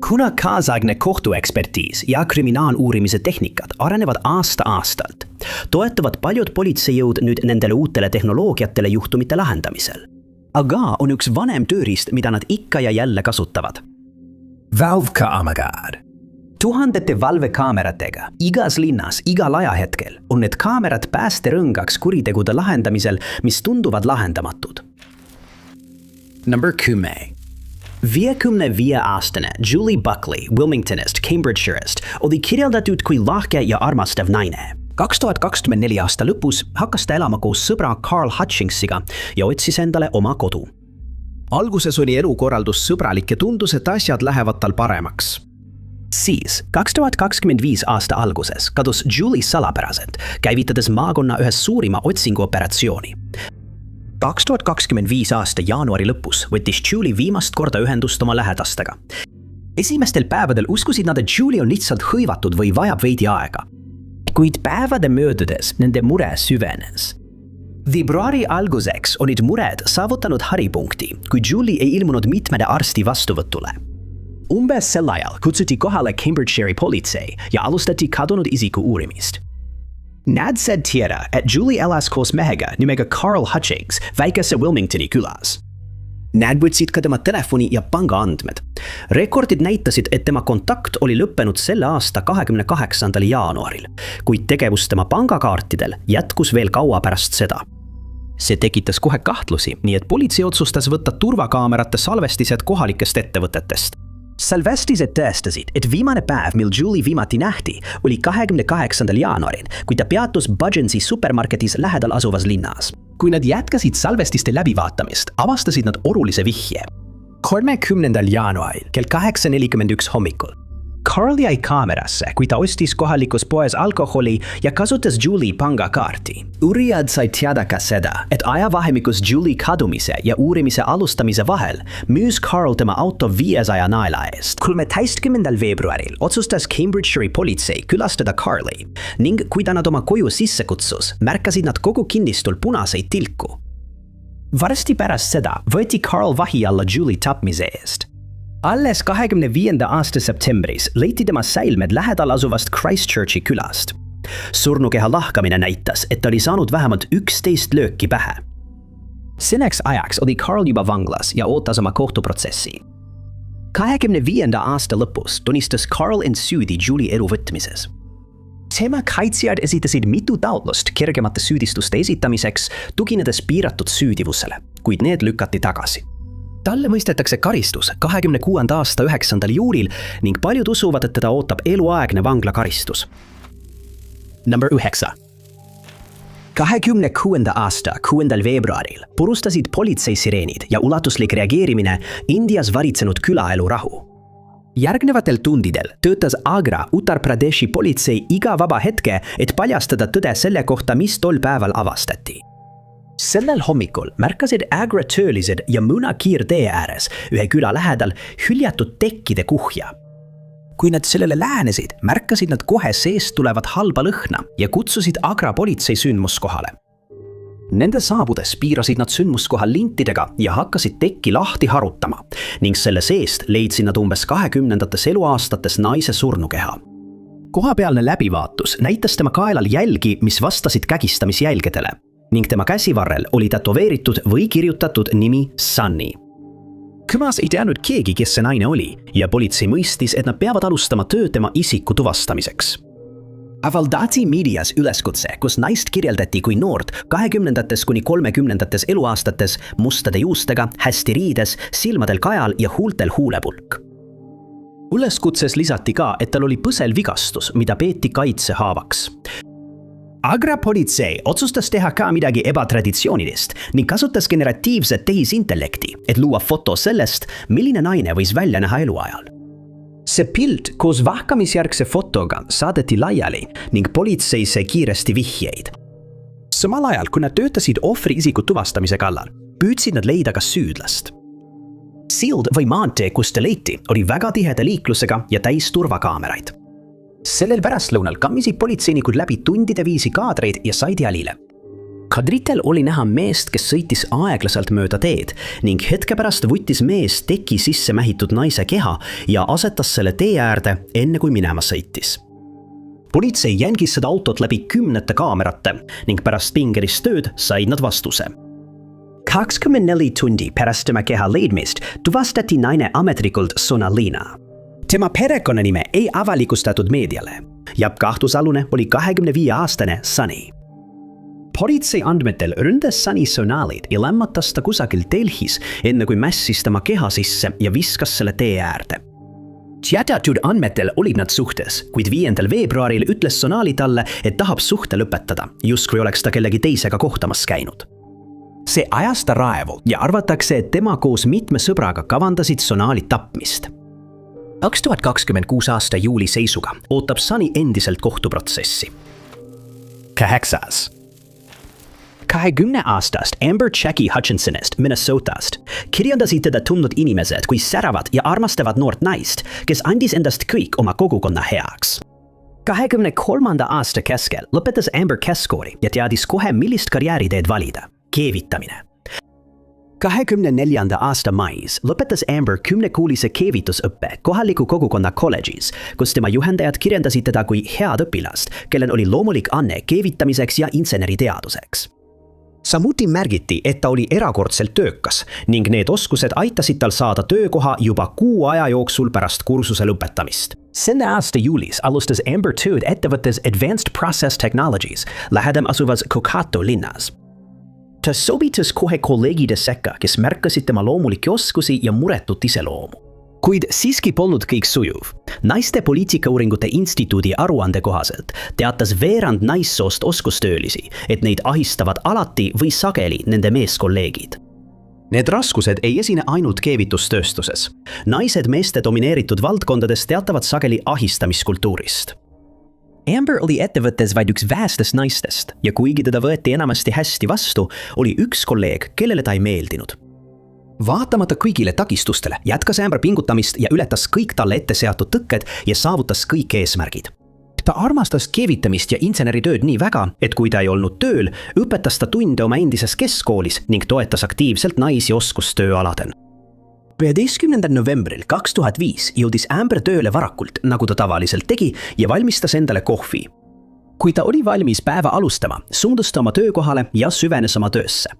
Kuna kaasaegne kohtuekspertiis ja kriminaaluurimise tehnikad arenevad aasta-aastalt, toetuvad paljud politseijõud nüüd nendele uutele tehnoloogiatele juhtumite lahendamisel. Aga on üks vanem tööriist, mida nad ikka ja jälle kasutavad. Valvkaameraad. Tuhandete valvekaameratega igas linnas, igal ajahetkel on need kaamerad päästerõngaks kuritegude lahendamisel, mis tunduvad lahendamatud. Number 10. 55-aastane Julie Buckley Wilmingtonist, Cambridgeshire'ist oli kirjeldatud kui lahke ja armastav naine. 2024 aasta lõpus hakkas ta elama koos sõbra Carl Hutchinsiga ja otsis endale oma kodu. Alguses oli elukorraldus sõbralik ja tundus, et asjad lähevad tal paremaks. Siis 2025 aasta alguses kadus Julie salapäraselt, käivitades maakonna ühes suurima otsinguoperatsiooni. 2025 aasta jaanuari lõpus võttis Julie viimast korda ühendust oma lähedastega. Esimestel päevadel uskusid nad, et Julie on lihtsalt hõivatud või vajab veidi aega. Kuid päevade möödudes nende mure süvenes. Veebruari alguseks olid mured saavutanud haripunkti, kui Julie ei ilmunud mitmede arsti vastuvõtule. Umbes sel ajal kutsuti kohale Cambridgeshire'i politsei ja alustati kadunud isiku uurimist. Nad said teada, et Julie elas koos mehega nimega Carl Hutchings väikese Wilmingtoni külas. Nad võtsid ka tema telefoni ja pangaandmed. Rekordid näitasid, et tema kontakt oli lõppenud selle aasta 28. jaanuaril, kuid tegevus tema pangakaartidel jätkus veel kaua pärast seda. See tekitas kohe kahtlusi, nii et politsei otsustas võtta turvakaamerate salvestised kohalikest ettevõtetest. Salvestised tõestasid, et viimane päev, mil Julie viimati nähti, oli 28. jaanuaril, kui ta peatus Budgensi supermarketis lähedal asuvas linnas. Kui nad jätkasid salvestiste läbivaatamist, avastasid nad olulise vihje. 30. jaanuaril kell 8:41 hommikul Carl jäi kaamerasse, kui ta ostis kohalikus poes alkoholi ja kasutas Julie pangakaarti. Uurijad said teada ka seda, et ajavahemikus Julie kadumise ja uurimise alustamise vahel müüs Carl tema auto 500 naela eest. 13. veebruaril otsustas Cambridgeshire'i politsei külastada Carli ning kui ta nad oma koju sisse kutsus, märkasid nad kogu kinnistul punaseid tilku. Varsti pärast seda võeti Carl vahi alla Julie tapmise eest. Alles 25. aasta septembris leiti tema säilmed lähedal asuvast Christchurchi külast. Surnukeha lahkamine näitas, et ta oli saanud vähemalt 11 lööki pähe. Selleks ajaks oli Carl juba vanglas ja ootas oma kohtuprotsessi. 25. aasta lõpus tunnistas Carl end süüdi Julie elu võtmises. Tema kaitsjad esitasid mitu taotlust kergemate süüdistuste esitamiseks, tuginedes piiratud süüdivusele, kuid need lükati tagasi. Talle mõistetakse karistus 26. aasta 9. juulil ning paljud usuvad, et teda ootab eluaegne vanglakaristus. Number 9. 26. aasta 6. veebruaril purustasid politseisireenid ja ulatuslik reageerimine Indias varitsenud külaelu rahu. Järgnevatel tundidel töötas Agra Uttar Pradeshi politsei iga vaba hetke, et paljastada tõde selle kohta, mis tol päeval avastati. Sellel hommikul märkasid Agra töölised ja Muna kiirtee ääres ühe küla lähedal hüljatud tekkide kuhja. Kui nad sellele lähenesid, märkasid nad kohe seest tulevat halba lõhna ja kutsusid Agra politsei sündmuskohale. Nende saabudes piirasid nad sündmuskohal lintidega ja hakkasid tekki lahti harutama ning selle seest leidsid nad umbes 20. eluaastates naise surnukeha. Kohapealne läbivaatus näitas tema kaelal jälgi, mis vastasid kägistamisjälgedele ning tema käsivarrel oli tätoveeritud või kirjutatud nimi Sunny. Kümas ei teadnud keegi, kes see naine oli ja politsei mõistis, et nad peavad alustama tööd tema isiku tuvastamiseks. Avaldati meedias üleskutse, kus naist kirjeldati kui noort 20. kuni 30. eluaastates mustade juustega, hästi riides, silmadel kajal ja huultel huulepulk. Üleskutses lisati ka, et tal oli põselvigastus, mida peeti kaitsehaavaks. Agra politsei otsustas teha ka midagi ebatraditsioonilist ning kasutas generatiivset tehisintellekti, et luua foto sellest, milline naine võis välja näha eluajal. See pilt koos vahkamisjärgse fotoga saadeti laiali ning politsei sai kiiresti vihjeid. Samal ajal, kui nad töötasid ohvri isiku tuvastamise kallal, püüdsid nad leida ka süüdlast. Sild või maantee, kus ta leiti, oli väga tiheda liiklusega ja täis turvakaameraid. Sellel pärastlõunal kammisid politseinikud läbi tundide viisi kaadreid ja said jälile. Kadritel oli näha meest, kes sõitis aeglaselt mööda teed ning hetke pärast võttis mees teki sisse mähitud naise keha ja asetas selle tee äärde, enne kui minema sõitis. Politsei jängis seda autot läbi 10 kaamerate ning pärast pingelist tööd said nad vastuse. 24 tundi pärast tema keha leidmist tuvastati naine ametlikult Sonalina. Tema perekonnanime ei avalikustatud meediale ja kahtlusalune oli 25-aastane Sunny. Politsei andmetel ründas Sunny Sonalit ja lämmatas ta kusagil Delhis, enne kui mässis tema keha sisse ja viskas selle tee äärde. Teatatud andmetel olid nad suhtes, kuid 5. veebruaril ütles Sonali talle, et tahab suhte lõpetada, justkui oleks ta kellegi teisega kohtamas käinud. See ajas ta raevu ja arvatakse, et tema koos mitme sõbraga kavandasid Sonali tapmist. 2026 aasta juuli seisuga ootab Sunny endiselt kohtuprotsessi. 8. 20-aastast Amber Jackie Hutchinsonist Minnesotast kirjandasid teda tundnud inimesed kui säravad ja armastavad noort naist, kes andis endast kõik oma kogukonna heaks. 23. aasta keskel lõpetas Amber keskkooli ja teadis kohe, millist karjääriteed valida – keevitamine. 24. aasta mais lõpetas Amber 10-kuulise keevitusõppe kohaliku kogukonna kolledžis, kus tema juhendajad kirjandasid teda kui head õpilast, kellel oli loomulik anne keevitamiseks ja inseneriteaduseks. Samuti märgiti, et ta oli erakordselt töökas ning need oskused aitasid tal saada töökoha juba 6 aja jooksul pärast kursuse lõpetamist. Selle aasta juulis alustas Amber tööd ettevõttes Advanced Process Technologies lähedam asuvas Cokato linnas. Ta sobitus kohe kolleegide sekka, kes märkasid tema loomulikke oskusi ja muretut iseloomu. Kuid siiski polnud kõik sujuv. Naiste poliitikauuringute instituudi aruande kohaselt teatas veerand naissoost oskustöölisi, et neid ahistavad alati või sageli nende meeskolleegid. Need raskused ei esine ainult keevitustööstuses. Naised meeste domineeritud valdkondades teatavad sageli ahistamiskultuurist. Amber oli ettevõttes vaid üks vähestest naistest ja kuigi teda võeti enamasti hästi vastu, oli üks kolleeg, kellele ta ei meeldinud. Vaatamata kõigile takistustele jätkas Amber pingutamist ja ületas kõik talle ette seatud tõkked ja saavutas kõik eesmärgid. Ta armastas keevitamist ja inseneritööd nii väga, et kui ta ei olnud tööl, õpetas ta tunde oma endises keskkoolis ning toetas aktiivselt naisi oskustööaladel. 11. novembril 2005 jõudis Amber tööle varakult, nagu ta tavaliselt tegi, ja valmistas endale kohvi. Kui ta oli valmis päeva alustama, suundus ta oma töökohale ja süvenes oma töösse.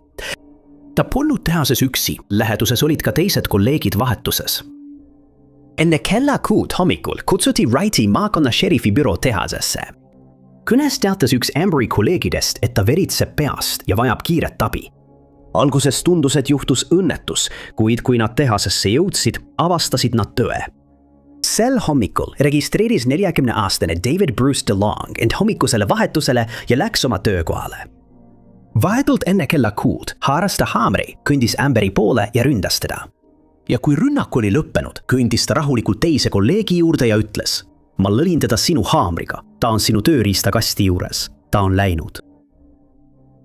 Ta polnud tehases üksi, läheduses olid ka teised kolleegid vahetuses. Enne kella 6 hommikul kutsuti Wrighti maakonna šerifi büroo tehasesse. Kõnes teatas üks Amberi kolleegidest, et ta veritseb peast ja vajab kiiret abi. Alguses tundus, et juhtus õnnetus, kuid kui nad tehasesse jõudsid, avastasid nad tõe. Sel hommikul registreeris 40-aastane David Bruce DeLong end hommikusele vahetusele ja läks oma töökohale. Vahetult enne kella 6 haaras ta haamri, kõndis Amberi poole ja ründas teda. Ja kui rünnak oli lõppenud, kõndis ta rahulikult teise kolleegi juurde ja ütles: "Ma lõlin teda sinu haamriga, ta on sinu tööriistakasti juures, ta on läinud."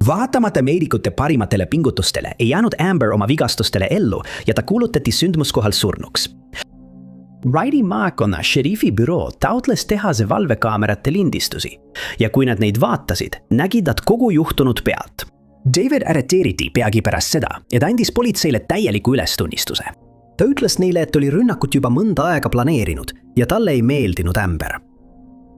Vaatamata meedikute parimatele pingutustele ei jäänud Amber oma vigastustele ellu ja ta kuulutati sündmuskohal surnuks. Wrighti maakonna šerifi büroo taotles tehase valvekaamerate lindistusi ja kui nad neid vaatasid, nägid nad kogu juhtunud pealt. David arreteeriti peagi pärast seda ja ta andis politseile täieliku ülestunnistuse. Ta ütles neile, et oli rünnakut juba mõnda aega planeerinud ja talle ei meeldinud Amber.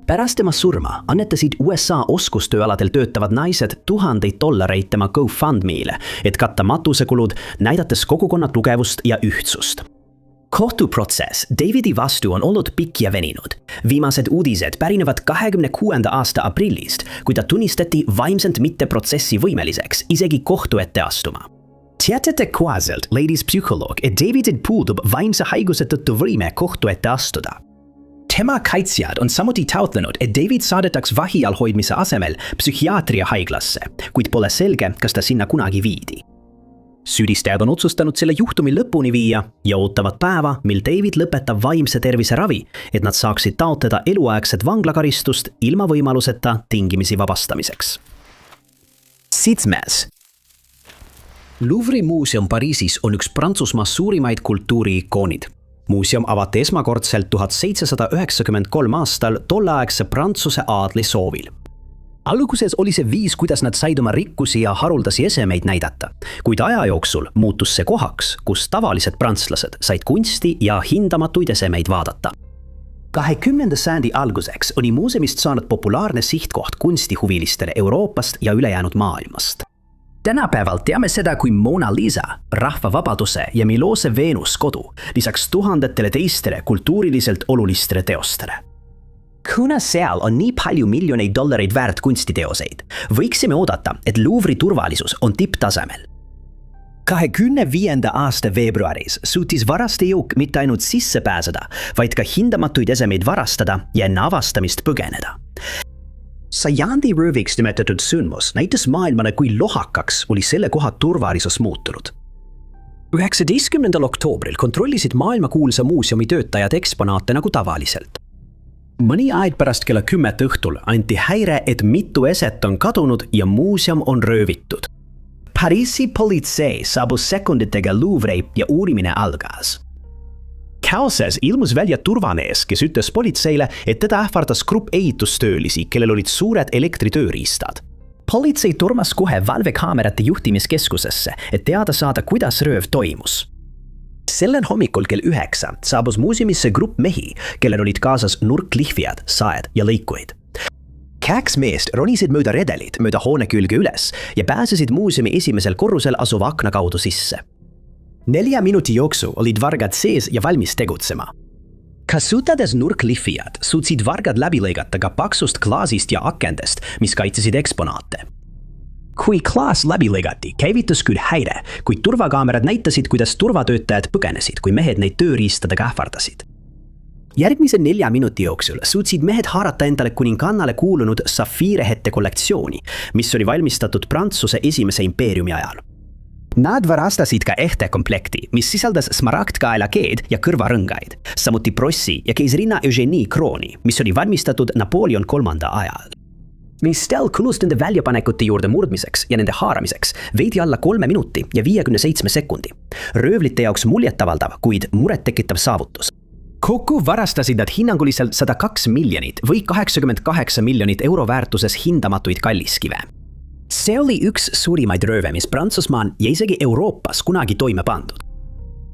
Pärast tema surma annetasid USA oskustööaladel töötavad naised $1000 tema GoFundMe'le, et katta matusekulud, näidates kogukonna tugevust ja ühtsust. Kohtuprotsess Davidi vastu on olnud pikk ja veninud. Viimased uudised pärinevad 26. aasta aprillist, kui ta tunnistati vaimselt mitte protsessi võimeliseks isegi kohtu ette astuma. Teatete kohaselt leidis psühholoog, et Davidil puudub vaimse haiguse tõttu võime kohtu ette astuda. Tema kaitsjad on samuti taotlenud, et David saadetaks vahi all hoidmise asemel psühhiaatria haiglasse, kuid pole selge, kas ta sinna kunagi viidi. Süüdistajad on otsustanud selle juhtumi lõpuni viia ja ootavad päeva, mil David lõpetab vaimse tervise ravi, et nad saaksid taotleda eluaegset vanglakaristust ilma võimaluseta tingimisi vabastamiseks. 7. Louvre'i muuseum Pariisis on üks Prantsusmaa suurimaid kultuuriikoonid. Muuseum avati esmakordselt 1793 aastal tolleaegse Prantsuse aadli soovil. Alguses oli see viis, kuidas nad said oma rikkusi ja haruldasi esemeid näidata, kuid aja jooksul muutus see kohaks, kus tavalised prantslased said kunsti ja hindamatuid esemeid vaadata. 20. sajandi alguseks oli muuseumist saanud populaarne sihtkoht kunstihuvilistele Euroopast ja ülejäänud maailmast. Tänapäeval teame seda kui Mona Lisa, rahva vabaduse ja Milose Veenus kodu, lisaks tuhandetele teistele kultuuriliselt olulistele teostele. Kuna seal on nii palju miljoneid dollareid väärt kunstiteoseid, võiksime oodata, et Louvre'i turvalisus on tipptasemel. 25. aasta veebruaris suutis varaste jõuk mitte ainult sisse pääseda, vaid ka hindamatuid esemeid varastada ja enne avastamist põgeneda. Sajandi rööviks nimetatud sündmus näitas maailmale, kui lohakaks oli selle koha turvalisus muutunud. 19. oktoobril kontrollisid maailmakuulsa muuseumi töötajad eksponaate nagu tavaliselt. Mõni aeg pärast kella 10 õhtul anti häire, et mitu eset on kadunud ja muuseum on röövitud. Pariisi politsei saabus sekunditega Louvre'i ja uurimine algas. Kaoses ilmus välja turvamees, kes ütles politseile, et teda ähvardas grupp ehitustöölisi, kellel olid suured elektritööriistad. Politsei turmas kohe valvekaamerate juhtimiskeskusesse, et teada saada, kuidas rööv toimus. Sellel hommikul kell 9 saabus muuseumisse grupp mehi, kellel olid kaasas nurklihvijad, saed ja lõikuid. 2 meest ronisid mööda redelit mööda hoone külge üles ja pääsesid muuseumi esimesel korrusel asuva akna kaudu sisse. 4 minuti jooksul olid vargad sees ja valmis tegutsema. Kasutades nurklihvijad suutsid vargad läbi lõigata ka paksust klaasist ja akendest, mis kaitsesid eksponaate. Kui klaas läbi lõigati, käivitus küll häire, kuid turvakaamerad näitasid, kuidas turvatöötajad põgenesid, kui mehed neid tööriistadega ähvardasid. Järgmise 4 minuti jooksul suutsid mehed haarata endale kuningannale kuulunud safiirehette kollektsiooni, mis oli valmistatud Prantsuse esimese impeeriumi ajal. Nad varastasid ka ehte komplekti, mis sisaldas smaragdkaelakeed ja kõrvarõngaid, samuti prossi ja keisrinna Eugenie krooni, mis oli valmistatud Napoleon III ajal. Mistel kulus nende väljapanekute juurde murdmiseks ja nende haaramiseks veidi alla 3 minuti ja 57 sekundi. Röövlite jaoks muljetavaldav, kuid muret tekitav saavutus. Kokku varastasid nad hinnanguliselt 102 miljonit või 88 miljonit euro väärtuses hindamatuid kalliskive. See oli üks suurimaid rööve, mis Prantsusmaal ja isegi Euroopas kunagi toime pandud.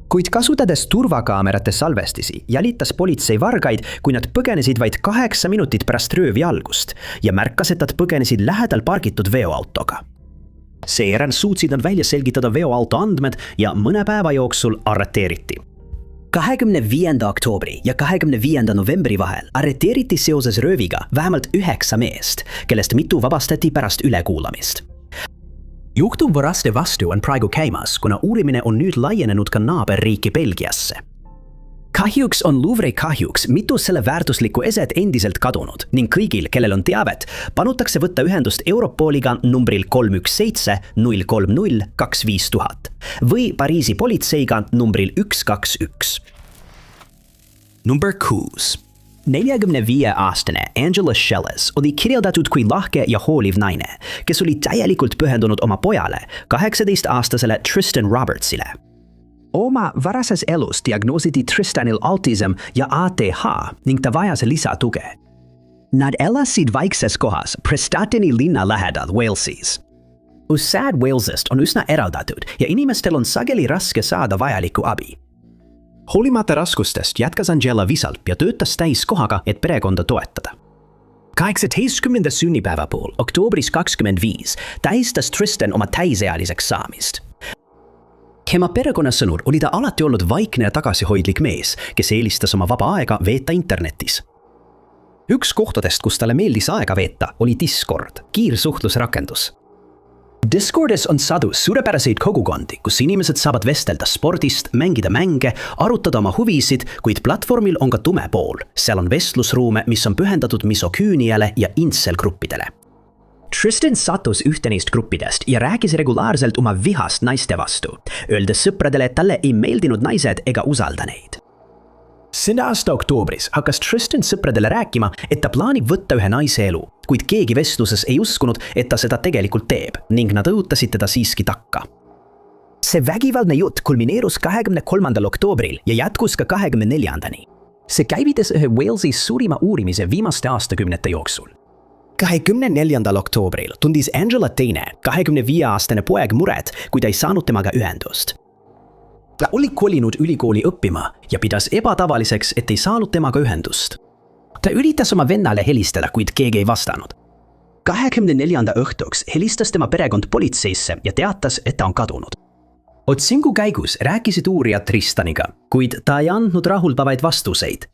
Kuid kasutades turvakaamerate salvestisi, jälitas politsei vargaid, kui nad põgenesid vaid 8 minutit pärast röövi algust ja märkas, et nad põgenesid lähedal pargitud veoautoga. Seejärel suutsid nad välja selgitada veoauto andmed ja mõne päeva jooksul arreteeriti. 25. oktoobri ja 25. novembri vahel arreteeriti seoses rööviga vähemalt 9 meest, kellest mitu vabastati pärast ülekuulamist. Juhtum varaste vastu on praegu käimas, kuna uurimine on nüüd laienenud ka naaberriiki Belgiasse. Kahjuks on Louvre'i kahjuks mitu selle väärtuslikku eset endiselt kadunud ning kõigil, kellel on teavet, panutakse võtta ühendust Europoliga numbril 317 030 25000 või Pariisi politseiga numbril 121. Number 6. 45-aastane Angela Shelles oli kirjeldatud kui lahke ja hooliv naine, kes oli täielikult pühendunud oma pojale, 18-aastasele Tristan Robertsile. Oma varases elus diagnoositi Tristanil autism ja ATH ning ta vajas lisatuge. Nad elasid vaikses kohas Prestatoni linna lähedal Walesis. Osad Walesist on üsna eraldatud ja inimestel on sageli raske saada vajalikku abi. Hoolimata raskustest jätkas Angela visalt ja töötas täiskohaga, et perekonda toetada. 18. sünnipäeva puhul, oktoobris 25, tähistas Tristan oma täisealiseks saamist. Tema perekonna sõnul oli ta alati olnud vaikne ja tagasihoidlik mees, kes eelistas oma vaba aega veeta internetis. Üks kohtadest, kus talle meeldis aega veeta, oli Discord, kiirsuhtlusrakendus. Discordis on sadu suurepäraseid kogukondi, kus inimesed saavad vestelda spordist, mängida mänge, arutada oma huvisid, kuid platvormil on ka tume pool. Seal on vestlusruume, mis on pühendatud misoküüniale ja incel-gruppidele. Tristan sattus ühte neist gruppidest ja rääkis regulaarselt oma vihast naiste vastu, öeldes sõpradele, et talle ei meeldinud naised ega usalda neid. Selle aasta oktoobris hakkas Tristan sõpradele rääkima, et ta plaanib võtta ühe naise elu, kuid keegi vestluses ei uskunud, et ta seda tegelikult teeb ning nad õhutasid teda siiski takka. See vägivaldne jutt kulmineerus 23. oktoobril ja jätkus ka 24. See käivitas ühe Walesi suurima uurimise viimaste aastakümnete jooksul. 24. oktoobril tundis Angela teine 25-aastane poeg muret, kui ta ei saanud temaga ühendust. Ta oli kolinud ülikooli õppima ja pidas ebatavaliseks, et ei saanud temaga ühendust. Ta üritas oma vennale helistada, kuid keegi ei vastanud. 24. õhtuks helistas tema perekond politseisse ja teatas, et ta on kadunud. Otsingu käigus rääkisid uurijad Tristaniga, kuid ta ei andnud rahuldavaid vastuseid.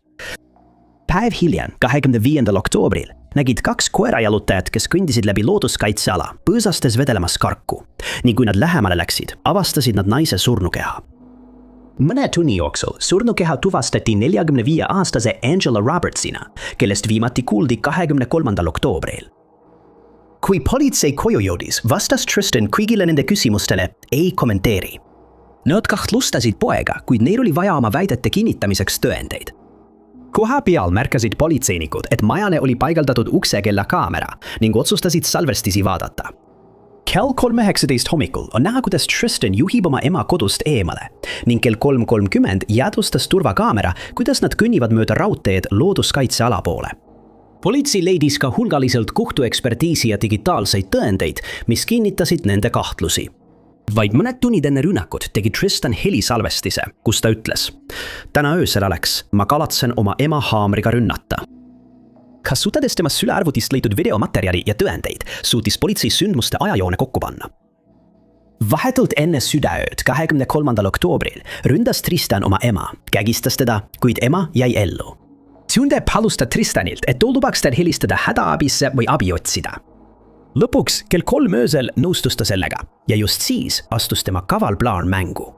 Päev hiljem, 25. oktoobril, nägid 2 koerajalutajat, kes kõndisid läbi looduskaitseala, põõsastes vedelemas karku. Ning kui nad lähemale läksid, avastasid nad naise surnukeha. Mõne tunni jooksul surnukeha tuvastati 45-aastase Angela Robertsina, kellest viimati kuuldi 23. oktoobril. Kui politsei koju jõudis, vastas Tristan kõigile nende küsimustele ei kommenteeri. Nad kahtlustasid poega, kuid neil oli vaja oma väidete kinnitamiseks tõendeid. Koha peal märkasid politseinikud, et majale oli paigaldatud uksekella kaamera ning otsustasid salvestisi vaadata. Kell 3:19 hommikul on näha, kuidas Tristan juhib oma ema kodust eemale ning kell 3:30 jäädvustas turvakaamera, kuidas nad kõnnivad mööda raudteed looduskaitseala poole. Politsei leidis ka hulgaliselt kohtuekspertiisi ja digitaalseid tõendeid, mis kinnitasid nende kahtlusi. Vaid mõned tunnid enne rünnakut tegi Tristan helisalvestise, kus ta ütles: "Täna öösel, Alex, ma kavatsen oma ema haamriga rünnata." Kasutades tema sülearvutist leitud videomaterjali ja tõendeid, suutis politsei sündmuste ajajoone kokku panna. Vahetult enne südaööd 23. oktoobril ründas Tristan oma ema, kägistas teda, kuid ema jäi ellu. Tunde palus ta Tristanilt, et too lubaks tal helistada hädaabisse või abi otsida. Lõpuks kell 3 öösel nõustus ta sellega ja just siis astus tema kaval plaan mängu.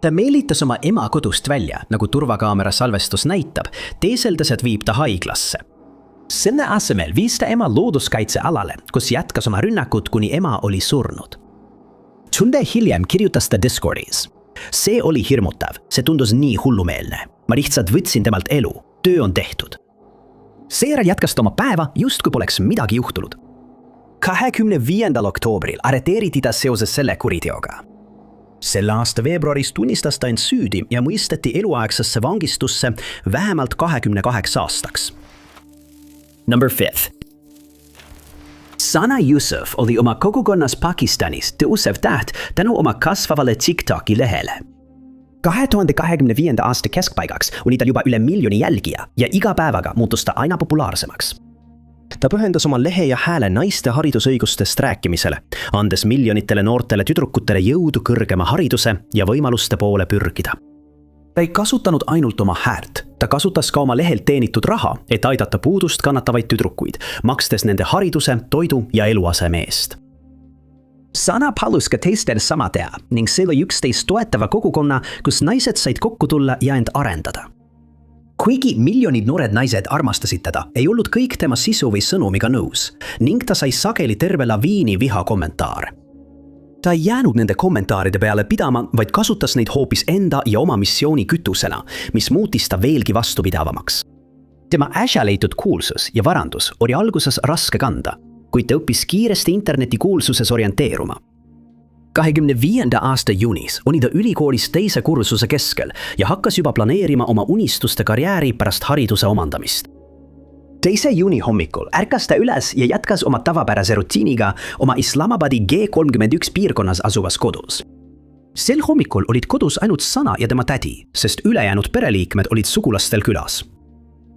Ta meelitas oma ema kodust välja, nagu turvakaamera salvestus näitab, teeseldes, et viib ta haiglasse. Selle asemel viis ta ema looduskaitsealale, kus jätkas oma rünnakut, kuni ema oli surnud. Tunde hiljem kirjutas ta Discordis: "See oli hirmutav, see tundus nii hullumeelne. Ma lihtsalt võtsin temalt elu, töö on tehtud." Seejärel jätkas ta oma päeva, justkui poleks midagi juhtunud. 25. oktoobril arreteeriti ta seoses selle kuriteoga. Selle aasta veebruaris tunnistas ta end süüdi ja mõisteti eluaegsesse vangistusse vähemalt 28 aastaks. Number 5. Sana Yusuf oli oma kogukonnas Pakistanis tõusev täht tänu oma kasvavale TikToki lehele. 2025. aasta keskpaigaks oli tal juba üle 1 miljoni jälgija ja iga päevaga muutus ta aina populaarsemaks. Ta pühendas oma lehe ja hääle naiste haridusõigustest rääkimisele, andes miljonitele noortele tüdrukutele jõudu kõrgema hariduse ja võimaluste poole pürgida. Ta ei kasutanud ainult oma häält, ta kasutas ka oma lehelt teenitud raha, et aidata puudust kannatavaid tüdrukuid, makstes nende hariduse, toidu ja eluaseme eest. Sana palus ka teistel sama teha ning see lõi üksteist toetava kogukonna, kus naised said kokku tulla ja end arendada. Kuigi miljonid noored naised armastasid teda, ei olnud kõik tema sisu või sõnumiga nõus ning ta sai sageli terve laviini vihakommentaare. Ta ei jäänud nende kommentaaride peale pidama, vaid kasutas neid hoopis enda ja oma missiooni kütusena, mis muutis ta veelgi vastupidavamaks. Tema äsja leitud kuulsus ja varandus oli alguses raske kanda, kuid ta õppis kiiresti interneti kuulsuses orienteeruma. 25. aasta juunis oli ta ülikoolis teise kursuse keskel ja hakkas juba planeerima oma unistuste karjääri pärast hariduse omandamist. 2. juuni hommikul ärkas ta üles ja jätkas oma tavapärase rutiiniga oma Islamabadi G31 piirkonnas asuvas kodus. Sel hommikul olid kodus ainult Sana ja tema tädi, sest ülejäänud pereliikmed olid sugulastel külas.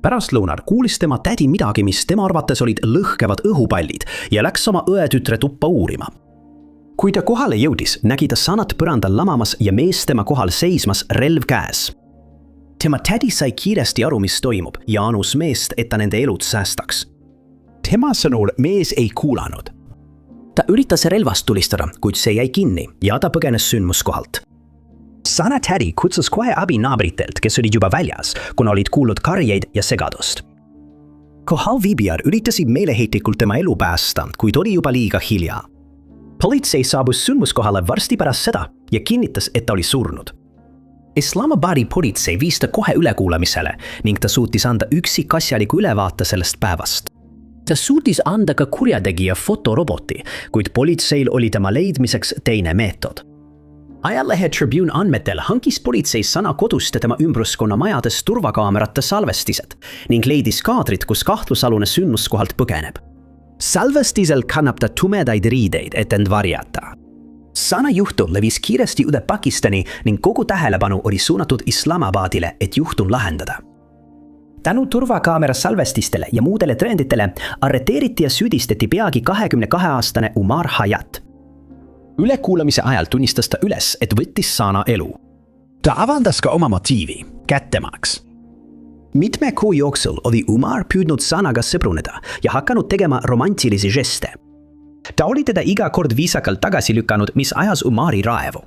Pärastlõunal kuulis tema tädi midagi, mis tema arvates olid lõhkevad õhupallid ja läks oma õetütre tuppa uurima. Kui ta kohale jõudis, nägi ta Sanat põrandal lamamas ja mees tema kohal seismas, relv käes. Tema tädi sai kiiresti aru, mis toimub ja anus meest, et ta nende elud säästaks. Tema sõnul mees ei kuulanud. Ta üritas relvast tulistada, kuid see jäi kinni ja ta põgenes sündmuskohalt. Sana tädi kutsus kohe abi naabritelt, kes olid juba väljas, kuna olid kuulnud karjeid ja segadust. Kohalviibijad üritasid meeleheitlikult tema elu päästa, kuid oli juba liiga hilja. Politsei saabus sündmuskohale varsti pärast seda ja kinnitas, et ta oli surnud. Islamabadi politsei viis ta kohe ülekuulamisele ning ta suutis anda üksikasjaliku ülevaate sellest päevast. Ta suutis anda ka kurjategija fotoroboti, kuid politseil oli tema leidmiseks teine meetod. Ajalehe Tribune andmetel hankis politsei Sana kodust ja tema ümbruskonna majades turvakaamerate salvestised ning leidis kaadrid, kus kahtlusalune sündmuskohalt põgeneb. Salvestisel kannab ta tumedaid riideid, et end varjata. Sana juhtum levis kiiresti üle Pakistani ning kogu tähelepanu oli suunatud Islamabadile, et juhtum lahendada. Tänu turvakaamera salvestistele ja muudele tõenditele arreteeriti ja süüdistati peagi 22-aastane Umar Hayat. Ülekuulamise ajal tunnistas ta üles, et võttis Sana elu. Ta avaldas ka oma motiivi, kättemaks. Mitme kuu jooksul oli Umar püüdnud Sanaga sõbruneda ja hakanud tegema romantilisi žeste. Ta oli teda iga kord viisakalt tagasi lükanud, mis ajas Umari raevu.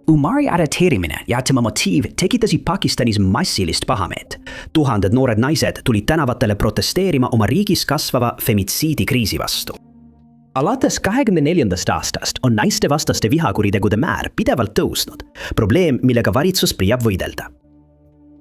Umari arreteerimine ja tema motiiv tekitasid Pakistanis massilist pahameelt. Tuhanded noored naised tulid tänavatele protesteerima oma riigis kasvava femitsiidikriisi vastu. Alates 24. aastast on naiste vastaste vihakuritegude määr pidevalt tõusnud, probleem, millega valitsus püüab võidelda.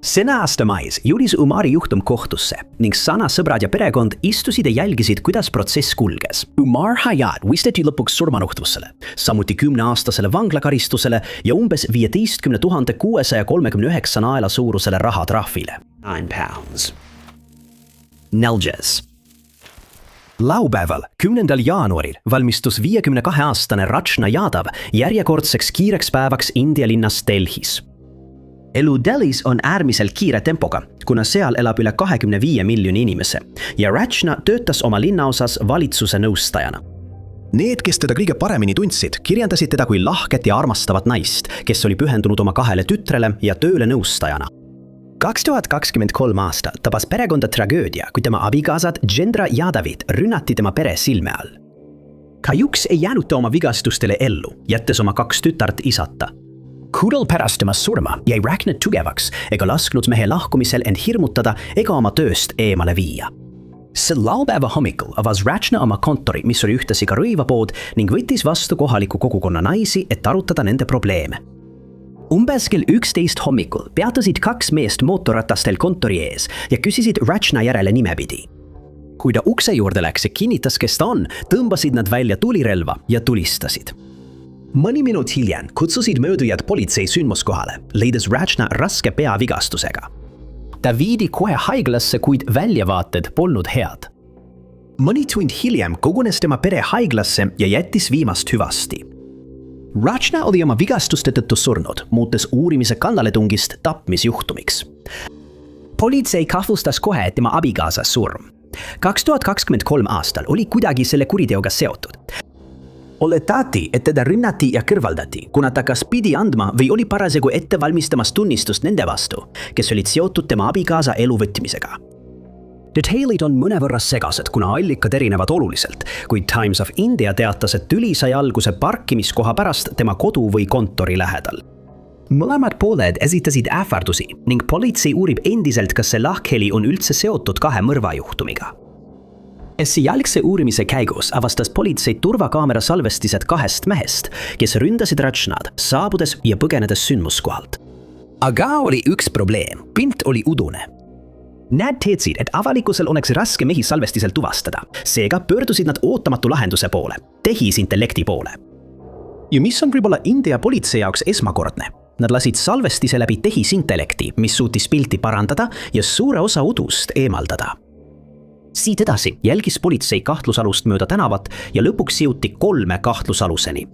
Selle aasta mais jõudis Umari juhtum kohtusse ning Sana sõbrad ja perekond istusid ja jälgisid, kuidas protsess kulges. Umar Hayat võisteti lõpuks surmanuhtlusele, samuti 10-aastasele vanglakaristusele ja umbes 15 639 naela suurusele rahatrahvile. £9. Neljas. Laupäeval, 10. jaanuaril valmistus 52-aastane Rachna Yadav järjekordseks kiireks päevaks India linnas Delhis. Elu Delhis on äärmiselt kiire tempoga, kuna seal elab üle 25 miljoni inimese ja Rachna töötas oma linnaosas valitsuse nõustajana. Need, kes teda kõige paremini tundsid, kirjandasid teda kui lahket ja armastavat naist, kes oli pühendunud oma 2 tütrele ja tööle nõustajana. 2023 aastal tabas perekonda tragöödia, kui tema abikaasad Jendra Yadavit rünnati tema pere silme all. Kahjuks ei jäänud ta oma vigastustele ellu, jättes oma 2 tütart isata. Kuudel pärast tema surma jäi Rachna tugevaks ega lasknud mehe lahkumisel end hirmutada ega oma tööst eemale viia. Sel laupäeva hommikul avas Rachna oma kontori, mis oli ühtlasi ka rõivapood ning võttis vastu kohaliku kogukonna naisi, et arutada nende probleeme. Umbes kell 11 hommikul peatasid 2 meest mootorratastel kontori ees ja küsisid Rachna järele nimepidi. Kui ta ukse juurde läks ja kinnitas, kes ta on, tõmbasid nad välja tulirelva ja tulistasid. Mõni minut hiljem kutsusid möödujad politsei sündmuskohale, leides Rachna raske peavigastusega. Ta viidi kohe haiglasse, kuid väljavaated polnud head. Mõni tund hiljem kogunes tema pere haiglasse ja jättis viimast hüvasti. Rachna oli oma vigastuste tõttu surnud, muutes uurimise kannaletungist tapmisjuhtumiks. Politsei kahtlustas kohe tema abikaasa surm. 2023 aastal oli kuidagi selle kuriteoga seotud. Oletati, et teda rünnati ja kõrvaldati, kuna ta kas pidi andma või oli parasjagu ette valmistamas tunnistust nende vastu, kes olid seotud tema abikaasa elu võtmisega. Detailid on mõnevõrra segased, kuna allikad erinevad oluliselt, kuid Times of India teatas, et tüli sai alguse parkimiskoha pärast tema kodu või kontori lähedal. Mõlemad pooled esitasid ähvardusi ning politsei uurib endiselt, kas see lahkheli on üldse seotud 2 mõrvajuhtumiga. Esialgse uurimise käigus avastas politsei turvakaamera salvestised 2 mehest, kes ründasid Rachnad, saabudes ja põgenedes sündmuskohalt. Aga oli üks probleem, pilt oli udune. Nad teadsid, et avalikkusel oleks raske mehi salvestiselt tuvastada, seega pöördusid nad ootamatu lahenduse poole, tehisintellekti poole. Ja mis on võib-olla India politsei jaoks esmakordne? Nad lasid salvestise läbi tehisintellekti, mis suutis pilti parandada ja suure osa udust eemaldada. Siit edasi jälgis politsei kahtlusalust mööda tänavat ja lõpuks jõuti 3 kahtlusaluseni.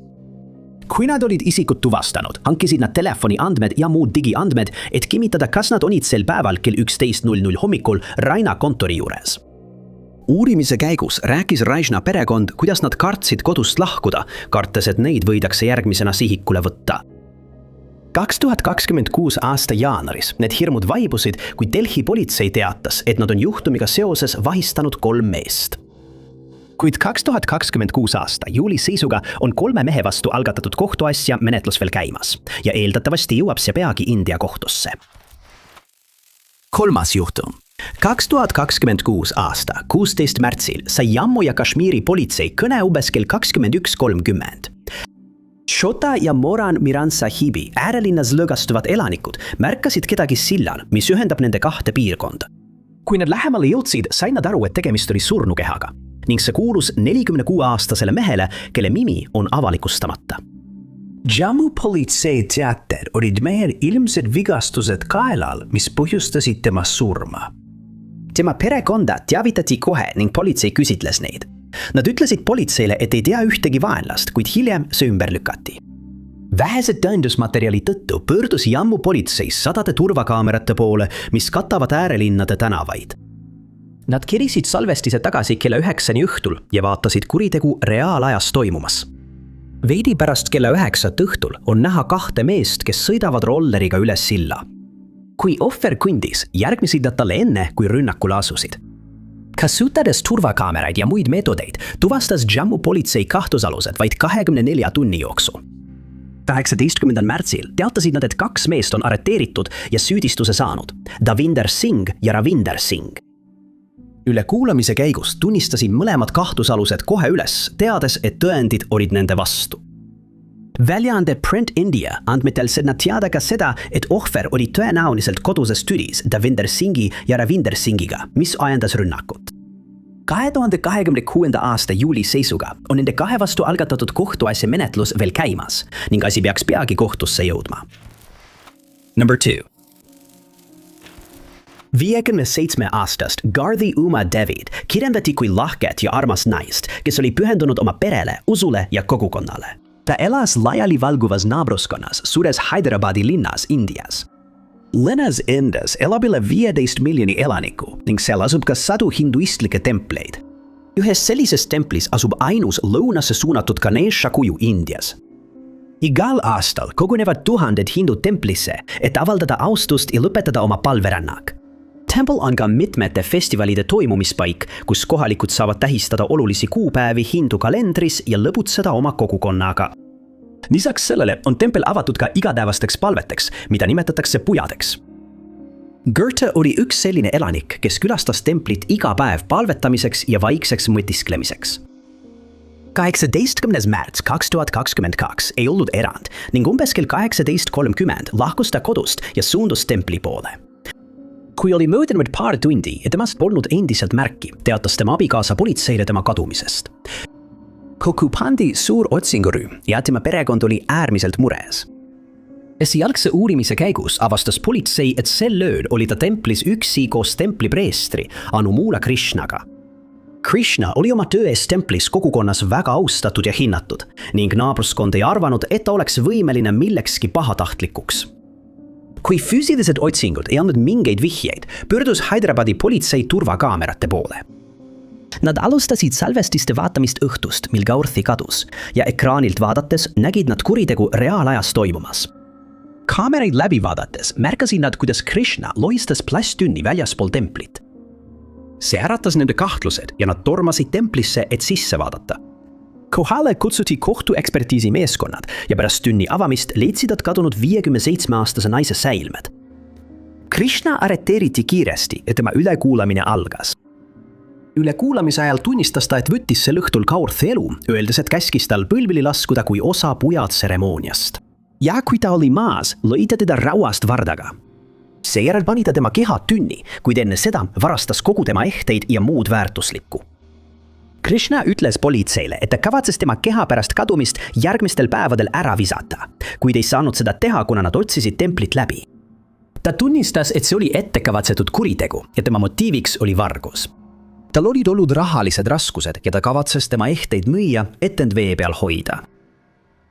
Kui nad olid isikut tuvastanud, hankisid nad telefoni andmed ja muud digiandmed, et kinnitada, kas nad olid sel päeval kell 11:00 hommikul Raina kontori juures. Uurimise käigus rääkis Rachna perekond, kuidas nad kartsid kodust lahkuda, kartes, et neid võidakse järgmisena sihikule võtta. 2026 aasta jaanuaris need hirmud vaibusid, kui Delhi politsei teatas, et nad on juhtumiga seoses vahistanud 3 meest. Kuid 2026 aasta juuli seisuga on 3 mehe vastu algatatud kohtuasja menetlus veel käimas ja eeldatavasti jõuab see peagi India kohtusse. 3. juhtum. 2026 aasta 16 märtsil sai Jammu ja Kashmiri politsei kõne umbes kell 21:30. Shota ja Moran Miran Sahibi äärelinnas lõgastuvad elanikud märkasid kedagi sillal, mis ühendab nende 2 piirkonda. Kui nad lähemale jõudsid, said nad aru, et tegemist oli surnukehaga ning see kuulus 46-aastasele mehele, kelle nimi on avalikustamata. Jammu politsei teatel olid mehel ilmsed vigastused kaelal, mis põhjustasid tema surma. Tema perekonda teavitati kohe ning politsei küsitles neid. Nad ütlesid politseile, et ei tea ühtegi vaenlast, kuid hiljem see ümber lükati. Vähese tõendusmaterjali tõttu pöördus Jammu politsei sadade turvakaamerate poole, mis katavad äärelinnade tänavaid. Nad kerisid salvestise tagasi kella 9 õhtul ja vaatasid kuritegu reaalajas toimumas. Veidi pärast kella 9 õhtul on näha 2 meest, kes sõidavad rolleriga üles silla. Kui ohver kõndis, järgmisid nad talle enne, kui rünnakule asusid. Kasutades turvakaameraid ja muid meetodeid, tuvastas Jammu politsei kahtlusalused vaid 24 tunni jooksul. 18. märtsil teatasid nad, et 2 meest on arreteeritud ja süüdistuse saanud, Davinder Singh ja Ravinder Singh. Üle kuulamise käigus tunnistasid mõlemad kahtlusalused kohe üles, teades, et tõendid olid nende vastu. Väljaande Print India andmetel said nad teada ka seda, et ohver oli tõenäoliselt koduses tülis Davinder Singhi ja Ravinder Singhiga, mis ajendas rünnakut. 2026. aasta juuli seisuga on nende 2 vastu algatatud kohtuasja menetlus veel käimas ning asi peaks peagi kohtusse jõudma. Number 2. 57-aastast Garthi Uma Devid kirjeldati kui lahket ja armas naist, kes oli pühendunud oma perele, usule ja kogukonnale. Ta elas laiali valguvas naabruskonnas suures Hyderabadi linnas Indias. Linnas endas elab üle 15 miljoni elaniku ning seal asub ka sadu hinduistlikke templeid. Ühes sellises templis asub ainus lõunasse suunatud Ganesha kuju Indias. Igal aastal kogunevad tuhanded hindu templisse, et avaldada austust ja lõpetada oma palverännak. Tempel on ka mitmete festivalide toimumispaik, kus kohalikud saavad tähistada olulisi kuupäevi hindu kalendris ja lõbutseda oma kogukonnaga. Lisaks sellele on tempel avatud ka igapäevasteks palveteks, mida nimetatakse pujadeks. Goethe oli üks selline elanik, kes külastas templit iga päev palvetamiseks ja vaikseks mõtisklemiseks. 18. märts 2022 ei olnud erand ning umbes kell 18:30 lahkus ta kodust ja suundus templi poole. Kui oli möödunud paar tundi ja temast polnud endiselt märki, teatas tema abikaasa politseile tema kadumisest. Kokku pandi suur otsingurühm ja tema perekond oli äärmiselt mures. Esialgse uurimise käigus avastas politsei, et sel ööl oli ta templis üksi koos templi preestri Anumula Krishnaga. Krishna oli oma töö eest templis kogukonnas väga austatud ja hinnatud ning naabruskond ei arvanud, et ta oleks võimeline millekski pahatahtlikuks. Kui füüsilised otsingud ei andnud mingeid vihjeid, pöördus Hyderabadi politsei turvakaamerate poole. Nad alustasid salvestiste vaatamist õhtust, mil Garthi kadus, ja ekraanilt vaadates nägid nad kuritegu reaalajas toimumas. Kaameraid läbi vaadates märkasid nad, kuidas Krishna lohistas plasttünni väljaspool templit. See äratas nende kahtlused ja nad tormasid templisse, et sisse vaadata. Kohale kutsuti kohtuekspertiisi meeskonnad ja pärast tünni avamist leidsid nad kadunud 57-aastase naise säilmed. Krishna arreteeriti kiiresti ja tema ülekuulamine algas. Ülekuulamise ajal tunnistas ta, et võttis sel õhtul Garthi elu, öeldes, et käskis tal põlvili laskuda kui osa pujatseremooniast. Ja kui ta oli maas, lõi ta teda rauast vardaga. Seejärel pani ta tema keha tünni, kuid enne seda varastas kogu tema ehteid ja muud väärtuslikku. Krishna ütles politseile, et ta kavatses tema keha pärast kadumist järgmistel päevadel ära visata, kuid ei saanud seda teha, kuna nad otsisid templit läbi. Ta tunnistas, et see oli ettekavatsetud kuritegu ja tema motiiviks oli vargus. Tal olid olnud rahalised raskused ja ta kavatses tema ehteid müüa, et end vee peal hoida.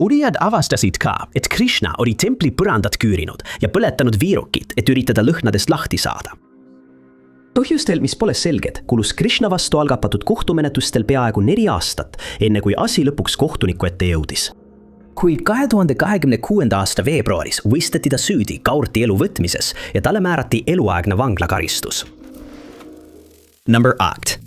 Uurijad avastasid ka, et Krishna oli templi põrandat küürinud ja põletanud viirukit, et üritada lõhnadest lahti saada. Põhjustel, mis pole selged, kulus Krishna vastu algapatud kohtumenetlustel peaaegu 4 aastat, enne kui asi lõpuks kohtuniku ette jõudis. Kuid 2026. aasta veebruaris võistati ta süüdi Garthi elu võtmises ja talle määrati eluaegne vanglakaristus. Number 8.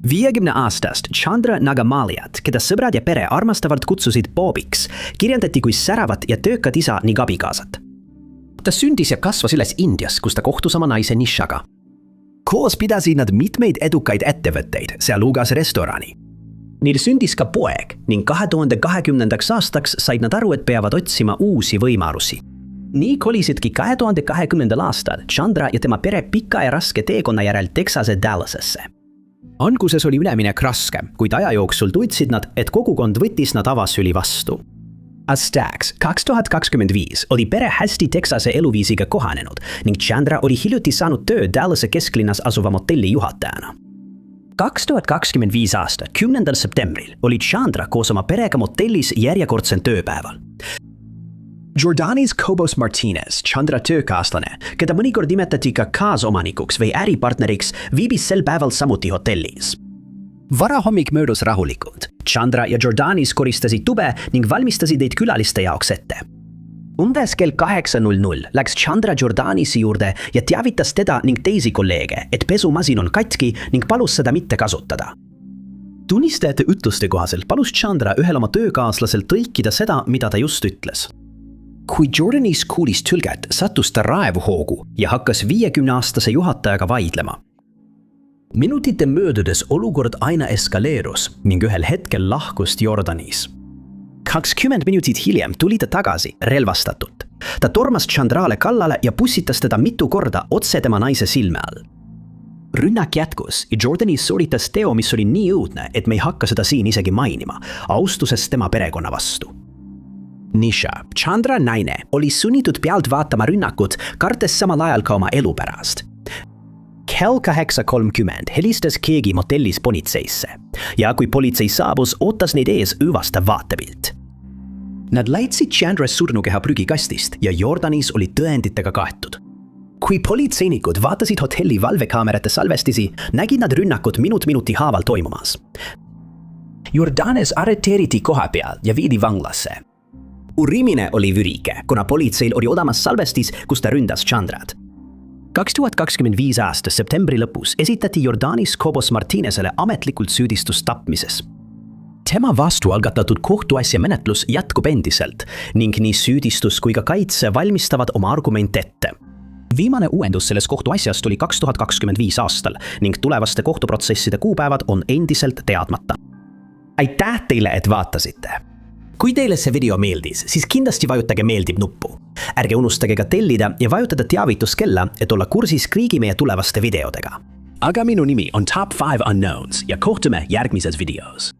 50-aastast Chandra Nagamaliat, keda sõbrad ja pere armastavalt kutsusid Bobiks, kirjeldati kui säravat ja töökat isa ning abikaasat. Ta sündis ja kasvas üles Indias, kus ta kohtus oma naise Nishaga. Koos pidasid nad mitmeid edukaid ettevõtteid, sealhulgas restorani. Neil sündis ka poeg ning 2020. aastaks said nad aru, et peavad otsima uusi võimalusi. Nii kolisidki 2020. aastal Chandra ja tema pere pika ja raske teekonna järel Texase Dallasesse. Alguses oli üleminek raske, kuid aja jooksul tundsid nad, et kogukond võttis nad avasüli vastu. Aastaks 2025 oli pere hästi Texase eluviisiga kohanenud ning Chandra oli hiljuti saanud töö Dallase kesklinnas asuva motelli juhatajana. 2025 aasta 10. septembril oli Chandra koos oma perega motellis järjekordsel tööpäeval. Jordanis Cobos Martinez, Chandra töökaaslane, keda mõnikord nimetati ka kaasomanikuks või äripartneriks, viibis sel päeval samuti hotellis. Varahommik möödus rahulikult. Chandra ja Jordanis koristasid tube ning valmistasid neid külaliste jaoks ette. Umbes kell 8:00 läks Chandra Jordanisi juurde ja teavitas teda ning teisi kolleege, et pesumasin on katki ning palus seda mitte kasutada. Tunnistajate ütluste kohaselt palus Chandra ühel oma töökaaslasel tõlkida seda, mida ta just ütles. Kui Jordanis kuulis tõlget, sattus ta raevuhoogu ja hakkas 50-aastase juhatajaga vaidlema. Minutite möödudes olukord aina eskaleerus ning ühel hetkel lahkus Jordanis. 20 minutit hiljem tuli ta tagasi relvastatult. Ta tormas Chandrale kallale ja pussitas teda mitu korda otse tema naise silme all. Rünnak jätkus ja Jordanis sooritas teo, mis oli nii õudne, et me ei hakka seda siin isegi mainima, austusest tema perekonna vastu. Nisha, Chandra naine, oli sunnitud pealt vaatama rünnakut, kartes samal ajal ka oma elu pärast. Kell 8:30 helistas keegi motellis politseisse ja kui politsei saabus, ootas neid ees õõvastav vaatepilt. Nad leidsid Chandra surnukeha prügikastist ja Jordanis oli tõenditega kaetud. Kui politseinikud vaatasid hotelli valvekaamerate salvestisi, nägid nad rünnakut minut-minuti haaval toimumas. Jordanes arreteeriti koha peal ja viidi vanglasse. Urimine oli vürike, kuna politseil oli odamas salvestis, kus ta ründas Chandrat. 2025 aasta septembri lõpus esitati Jordanis Cobos Martinezele ametlikult süüdistus tapmises. Tema vastu algatatud kohtuasja menetlus jätkub endiselt ning nii süüdistus kui ka kaitse valmistavad oma argumente ette. Viimane uuendus selles kohtuasjast tuli 2025 aastal ning tulevaste kohtuprotsesside kuupäevad on endiselt teadmata. Aitäh teile, et vaatasite! Kui teile see video meeldis, siis kindlasti vajutage meeldib nuppu. Ärge unustage ka tellida ja vajutada teavituskella, et olla kursis kõigi meie tulevaste videodega. Aga minu nimi on Top 5 Unknowns ja kohtume järgmises videos.